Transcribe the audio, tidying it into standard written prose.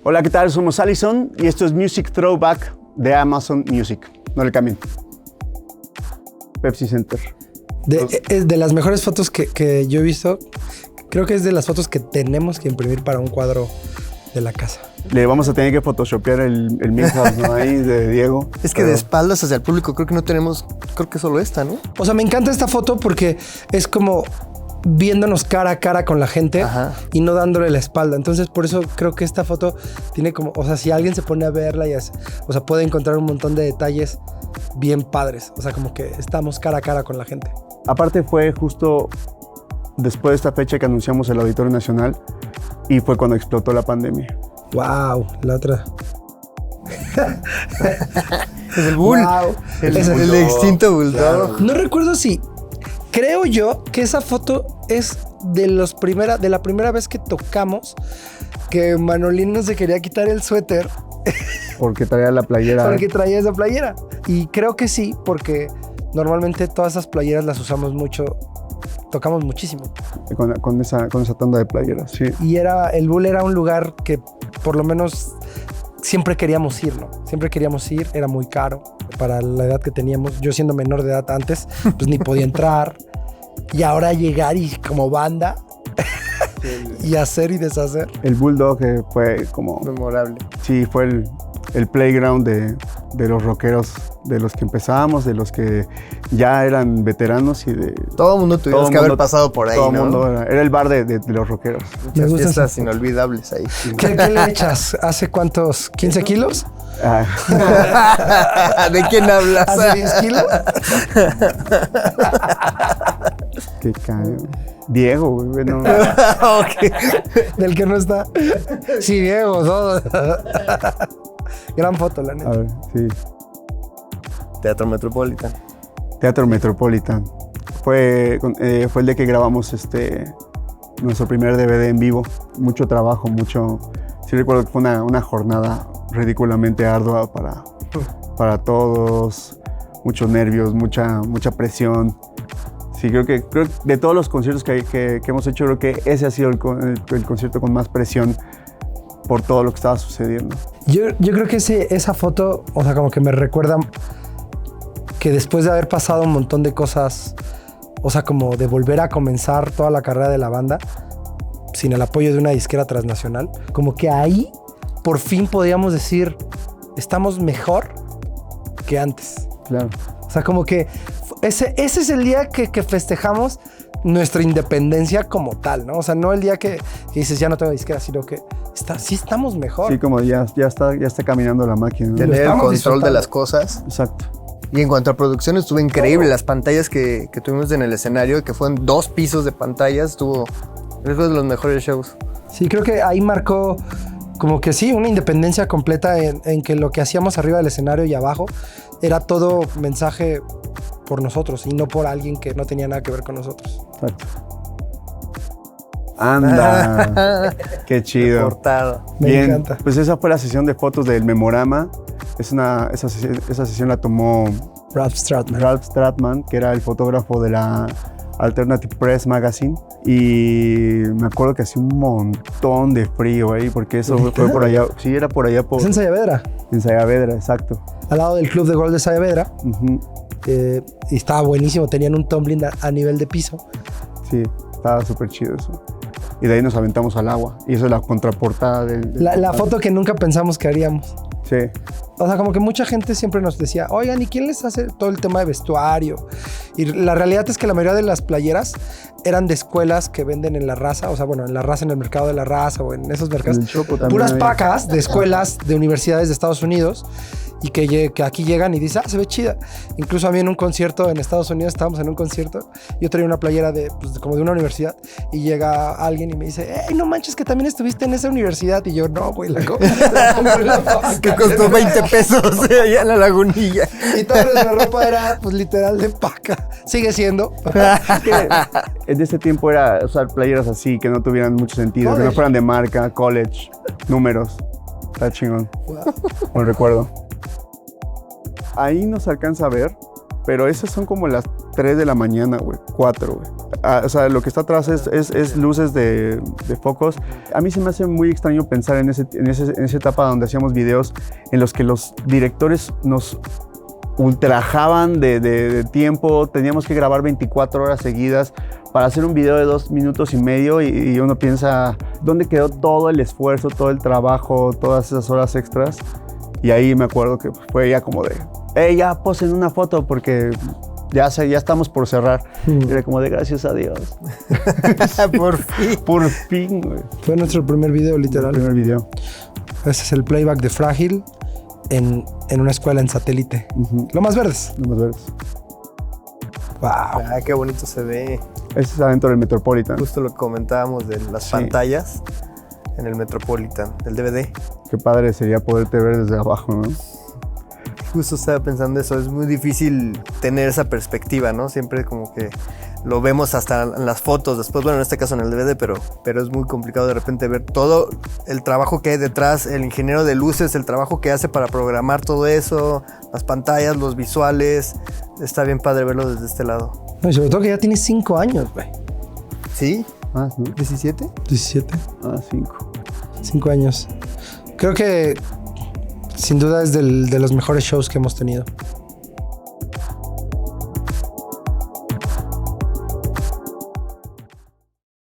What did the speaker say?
Hola, ¿qué tal? Somos Allison y esto es Music Throwback de Amazon Music. No le cambien. Pepsi Center. De las mejores fotos que yo he visto, creo que es de las fotos que tenemos que imprimir para un cuadro de la casa. Le vamos a tener que photoshopear el Milhouse, ¿no? Ahí de Diego. Es que de espaldas hacia el público creo que no tenemos, creo que solo esta, ¿no? O sea, me encanta esta foto porque es como viéndonos cara a cara con la gente. Ajá. Y no dándole la espalda. Entonces, por eso creo que esta foto tiene como, o sea, si alguien se pone a verla o sea, puede encontrar un montón de detalles bien padres. O sea, como que estamos cara a cara con la gente. Aparte fue justo después de esta fecha que anunciamos el Auditorio Nacional y fue cuando explotó la pandemia. Wow, la otra. Es el Bull. Wow. El extinto Bulldog. Claro. No recuerdo si... Creo yo que esa foto es de la primera vez que tocamos que Manolín no se quería quitar el suéter. Porque traía la playera. Porque traía esa playera. Y creo que sí, porque normalmente todas esas playeras las usamos mucho. Tocamos muchísimo. Con esa tanda de playeras, sí. Y el Bull era un lugar que por lo menos siempre queríamos ir, ¿no? Siempre queríamos ir, era muy caro para la edad que teníamos. Yo siendo menor de edad antes, pues ni podía entrar. Y ahora llegar y como banda y hacer y deshacer. El Bulldog fue como... Memorable. Sí, fue el playground de los rockeros, de los que empezábamos, de los que ya eran veteranos y de... Todo el mundo tuvimos que haber pasado por ahí, todo ¿no? el mundo era el bar de los rockeros. Muchas fiestas inolvidables ahí. ¿Qué le echas? ¿Hace cuántos? ¿15 kilos? ¿De quién hablas? ¿Hace 10 kilos? Qué cañón. Diego, güey. No. Okay. Del que no está. Sí, Diego, todo. Gran foto, la neta. A ver, sí. Teatro Metropolitan. Teatro Metropolitan. Fue el día que grabamos nuestro primer DVD en vivo. Mucho trabajo, Sí recuerdo que fue una jornada ridículamente ardua para todos. Muchos nervios, mucha presión. Sí, creo que de todos los conciertos que hemos hecho, creo que ese ha sido el concierto con más presión por todo lo que estaba sucediendo. Yo creo que esa foto, o sea, como que me recuerda que después de haber pasado un montón de cosas, o sea, como de volver a comenzar toda la carrera de la banda, sin el apoyo de una disquera transnacional, como que ahí por fin podíamos decir, estamos mejor que antes. Claro. O sea, como que ese es el día que festejamos nuestra independencia como tal, ¿no? O sea, no el día que dices, ya no tengo disquera, sino que sí estamos mejor. Sí, como ya está caminando la máquina, ¿no? Tener el control de las cosas. Exacto. Y en cuanto a producción, estuvo increíble. Las pantallas que tuvimos en el escenario, que fueron 2 pisos de pantallas, estuvo de los mejores shows. Sí, creo que ahí marcó como que sí, una independencia completa en que lo que hacíamos arriba del escenario y abajo era todo mensaje por nosotros y no por alguien que no tenía nada que ver con nosotros. Exacto. Anda, qué chido. Portada. Me encanta. Pues esa fue la sesión de fotos del Memorama. Esa sesión la tomó Ralph Stratman, que era el fotógrafo de la Alternative Press Magazine. Y me acuerdo que hacía un montón de frío ahí, porque eso fue por allá. Sí, era por allá. Es en Sayavedra. En Sayavedra, exacto. Al lado del Club de Golf de Sayavedra. Uh-huh. Y estaba buenísimo. Tenían un tumbling a nivel de piso. Sí, estaba súper chido eso. Y de ahí nos aventamos al agua. Y eso es la contraportada la foto que nunca pensamos que haríamos. Sí. O sea, como que mucha gente siempre nos decía, oigan, ¿y quién les hace todo el tema de vestuario? Y la realidad es que la mayoría de las playeras eran de escuelas que venden en La Raza, o sea, bueno, en La Raza, en el mercado de La Raza o en esos mercados. Puras pacas de escuelas de universidades de Estados Unidos y que aquí llegan y dicen, se ve chida. Incluso a mí en un concierto en Estados Unidos, estábamos en un concierto, yo traía una playera como de una universidad y llega alguien y me dice, hey, no manches que también estuviste en esa universidad. Y yo, no, güey, la compré en la paca. Que costó 20 pesos allá en la Lagunilla. Y toda nuestra ropa era, pues, literal de paca. Sigue siendo. En ese tiempo era usar playeras así, que no tuvieran mucho sentido, college. Que no fueran de marca, college, números. Está chingón. Wow. No recuerdo. Ahí no se alcanza a ver, pero esas son como las 3 de la mañana, güey, 4, güey. O sea, lo que está atrás es luces de focos. A mí se me hace muy extraño pensar en esa etapa donde hacíamos videos en los que los directores nos ultrajaban de tiempo. Teníamos que grabar 24 horas seguidas para hacer un video de 2 minutos y medio y uno piensa, ¿dónde quedó todo el esfuerzo, todo el trabajo, todas esas horas extras? Y ahí me acuerdo que fue ya como de, ya posen una foto porque ya estamos por cerrar. Y era como de, gracias a Dios. Por fin. Por fin, güey. Fue nuestro primer video, literal. El primer video. Ese es el playback de Frágil en una escuela en Satélite. Lomas Verdes. Lomas Verdes. Wow. Ah, qué bonito se ve. Ese es adentro del Metropolitan. Justo lo que comentábamos de las pantallas en el Metropolitan, del DVD. Qué padre sería poderte ver desde abajo, ¿no? Justo estaba pensando eso, es muy difícil tener esa perspectiva, ¿no? Siempre como que lo vemos hasta en las fotos, después, bueno, en este caso en el DVD, pero es muy complicado de repente ver todo el trabajo que hay detrás, el ingeniero de luces, el trabajo que hace para programar todo eso, las pantallas, los visuales. Está bien padre verlo desde este lado. No, y sobre todo que ya tienes 5 años, güey. ¿Sí? Más, ¿no? ¿17? 17. 5. 5 años. Creo que sin duda es de los mejores shows que hemos tenido.